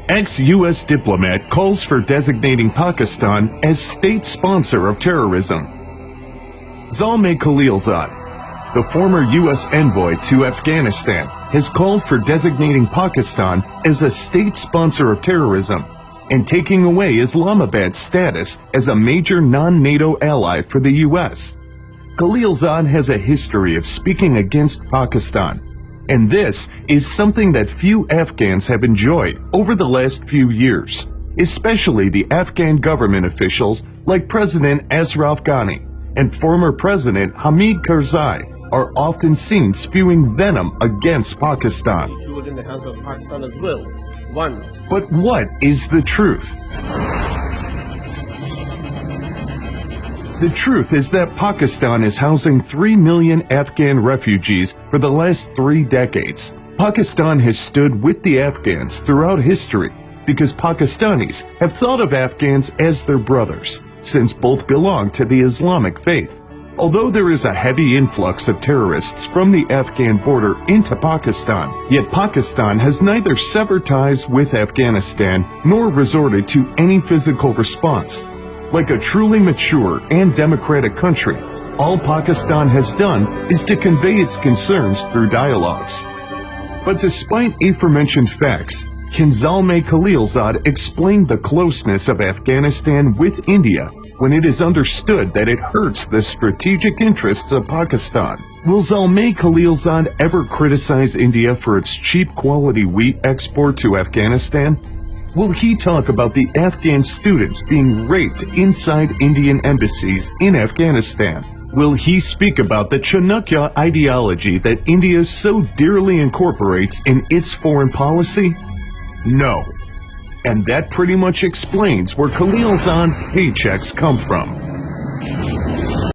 Ex-U.S. diplomat calls for designating Pakistan as state sponsor of terrorism. Zalmay Khalilzad, the former U.S. envoy to Afghanistan, has called for designating Pakistan as a state sponsor of terrorism and taking away Islamabad's status as a major non-NATO ally for the U.S. Khalilzad has a history of speaking against Pakistan, and this is something that few Afghans have enjoyed over the last few years. Especially the Afghan government officials like President Ashraf Ghani and former President Hamid Karzai are often seen spewing venom against Pakistan. In the hands of Pakistan as well. But what is the truth? The truth is that Pakistan is housing 3 million Afghan refugees for the last 3 decades. Pakistan has stood with the Afghans throughout history because Pakistanis have thought of Afghans as their brothers, since both belong to the Islamic faith. Although there is a heavy influx of terrorists from the Afghan border into Pakistan, yet Pakistan has neither severed ties with Afghanistan nor resorted to any physical response. Like a truly mature and democratic country, all Pakistan has done is to convey its concerns through dialogues. But despite aforementioned facts, can Zalmay Khalilzad explain the closeness of Afghanistan with India when it is understood that it hurts the strategic interests of Pakistan? Will Zalmay Khalilzad ever criticize India for its cheap quality wheat export to Afghanistan? Will he talk about the Afghan students being raped inside Indian embassies in Afghanistan? Will he speak about the Chanukya ideology that India so dearly incorporates in its foreign policy? No. And that pretty much explains where Khalilzad's paychecks come from.